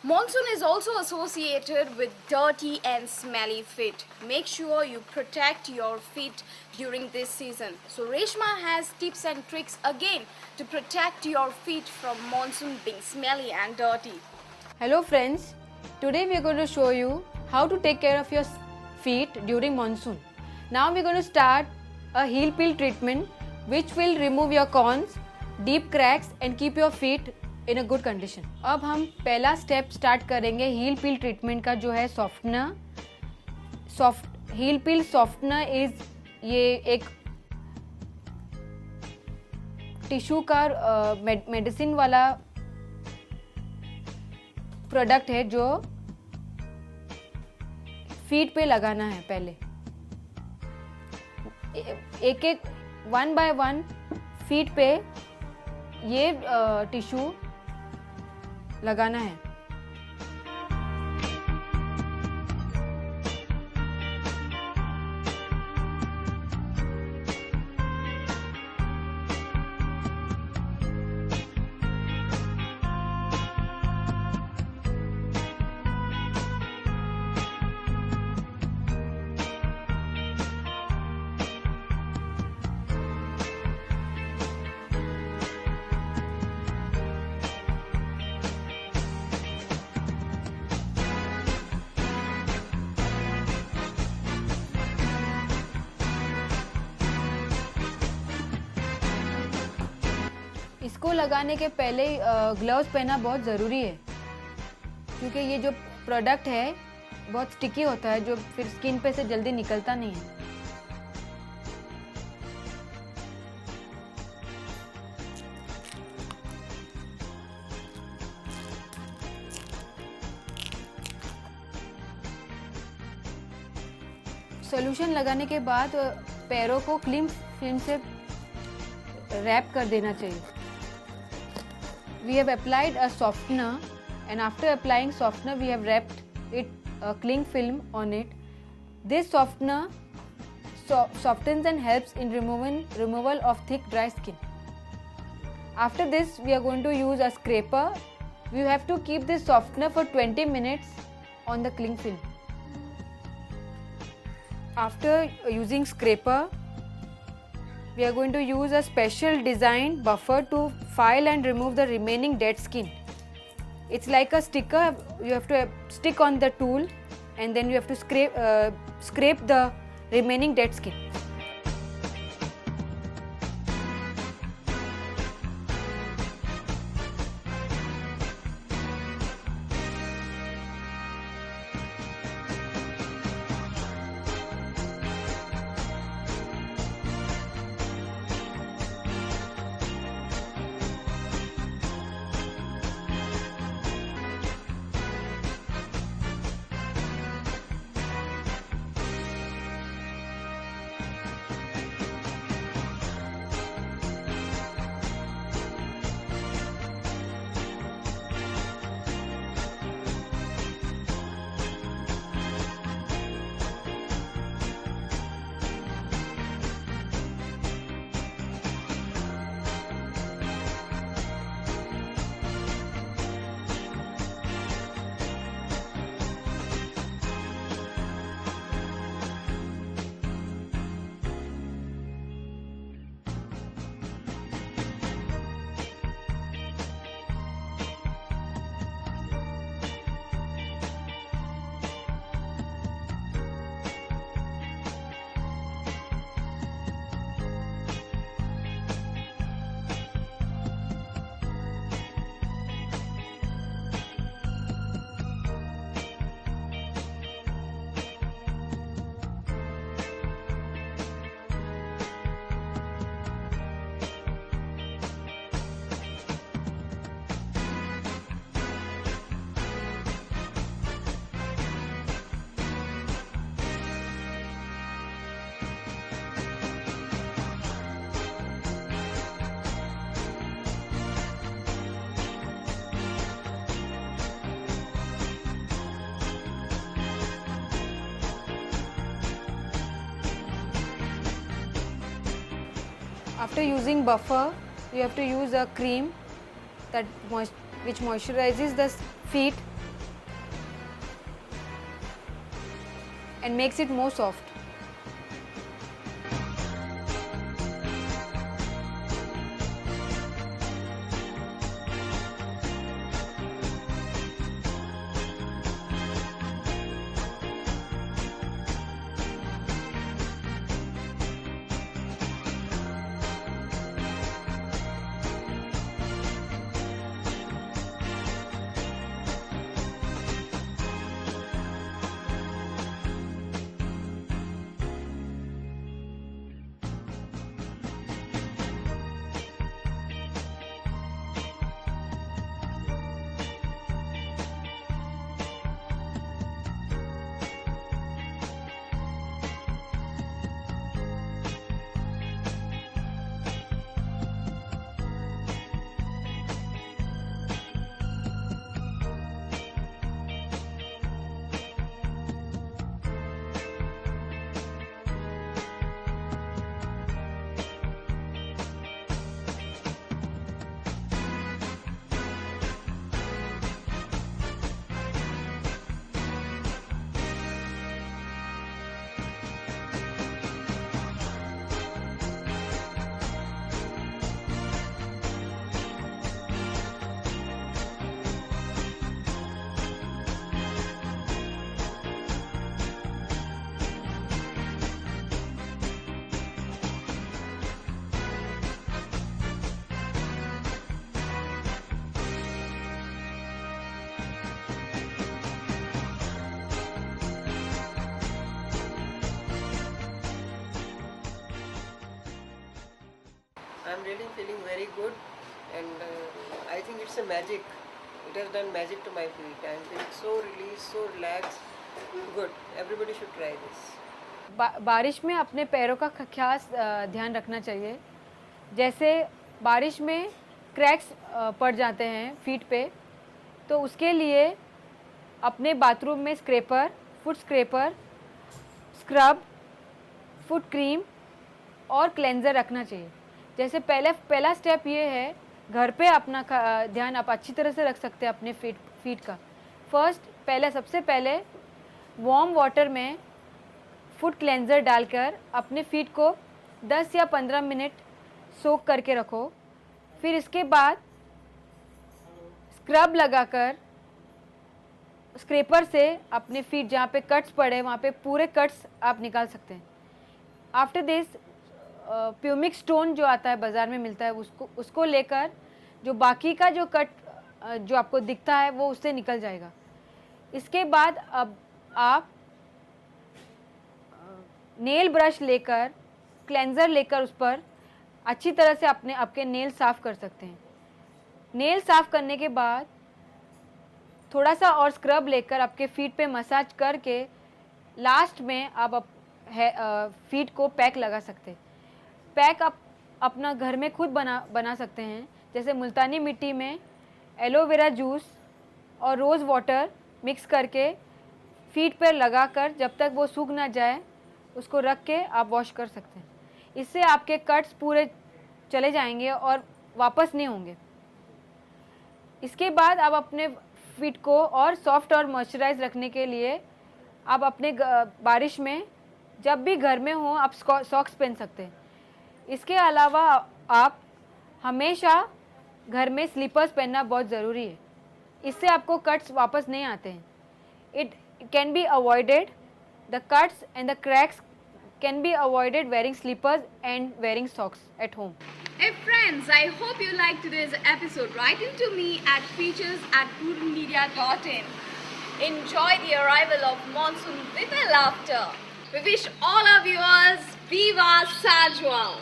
Monsoon is also associated with dirty and smelly feet. Make sure you protect your feet during this season. So Reshma has tips and tricks again to protect your feet from monsoon being smelly and dirty. Hello friends, today we are going to show you how to take care of your feet during monsoon. Now we are going to start a heel peel treatment which will remove your corns, deep cracks and keep your feet in a good condition. अब हम पहला step start करेंगे heel peel treatment का जो है softener. Heel peel softener is ये एक tissue का मेडिसिन वाला प्रोडक्ट है जो फीट पे लगाना है. पहले एक एक 1 by 1 फीट पे ये टिश्यू लगाना है. इसको लगाने के पहले ग्लव्स पहनना बहुत ज़रूरी है क्योंकि ये जो प्रोडक्ट है बहुत स्टिकी होता है जो फिर स्किन पे से जल्दी निकलता नहीं है. सॉल्यूशन लगाने के बाद पैरों को क्लीन फिल्म से रैप कर देना चाहिए. We have applied a softener and after applying softener we have wrapped it cling film on it. This softener softens and helps in removal of thick dry skin. After this we are going to use a scraper. We have to keep this softener for 20 minutes on the cling film. After using scraper we are going to use a special designed buffer to file and remove the remaining dead skin. It's like a sticker. You have to stick on the tool and then you have to scrape the remaining dead skin. After using buffer, you have to use a cream which moisturizes the feet and makes it more soft. I'm really feeling very good, and I think it's a magic. It has done magic to my feet. I'm feeling so released, so relaxed. Good. Everybody should try this. बारिश में अपने पैरों का खास ध्यान रखना चाहिए. जैसे बारिश में क्रैक्स पड़ जाते हैं फीट पे, तो उसके लिए अपने बाथरूम में scraper, foot scraper, scrub, foot cream और क्लेंजर रखना चाहिए. जैसे पहला स्टेप ये है, घर पे अपना ध्यान आप अच्छी तरह से रख सकते हैं अपने फीट का. सबसे पहले वार्म वाटर में फुट क्लेंजर डालकर अपने फीट को 10 या 15 मिनट सोक करके रखो. फिर इसके बाद स्क्रब लगाकर स्क्रैपर से अपने फीट जहाँ पे कट्स पड़े वहाँ पे पूरे कट्स आप निकाल सकते हैं. आफ्टर दिस प्यूमिक स्टोन जो आता है बाज़ार में मिलता है, उसको लेकर जो बाकी का जो कट जो आपको दिखता है वो उससे निकल जाएगा. इसके बाद अब आप नेल ब्रश लेकर, क्लेंजर लेकर उस पर अच्छी तरह से आपके नेल साफ़ कर सकते हैं. नेल साफ़ करने के बाद थोड़ा सा और स्क्रब लेकर आपके फीट पे मसाज करके लास्ट में आप फीट को पैक लगा सकते हैं. पैक आप अपना घर में खुद बना सकते हैं. जैसे मुल्तानी मिट्टी में एलोवेरा जूस और रोज़ वाटर मिक्स करके फीट पर लगाकर जब तक वो सूख ना जाए उसको रख के आप वॉश कर सकते हैं. इससे आपके कट्स पूरे चले जाएंगे और वापस नहीं होंगे. इसके बाद आप अपने फीट को और सॉफ्ट और मॉइस्चराइज रखने के लिए आप अपने बारिश में जब भी घर में हो आप सॉक्स पहन सकते हैं. इसके अलावा आप हमेशा घर में स्लीपर्स पहनना बहुत ज़रूरी है. इससे आपको कट्स वापस नहीं आते हैं. It can be avoided. The cuts and the cracks can be avoided wearing slippers and wearing socks at home. Hey friends, I hope you liked today's episode. Write into me at features@purmedia.in. Enjoy the arrival of monsoon with a laughter. We wish all our viewers Viva Sajwal.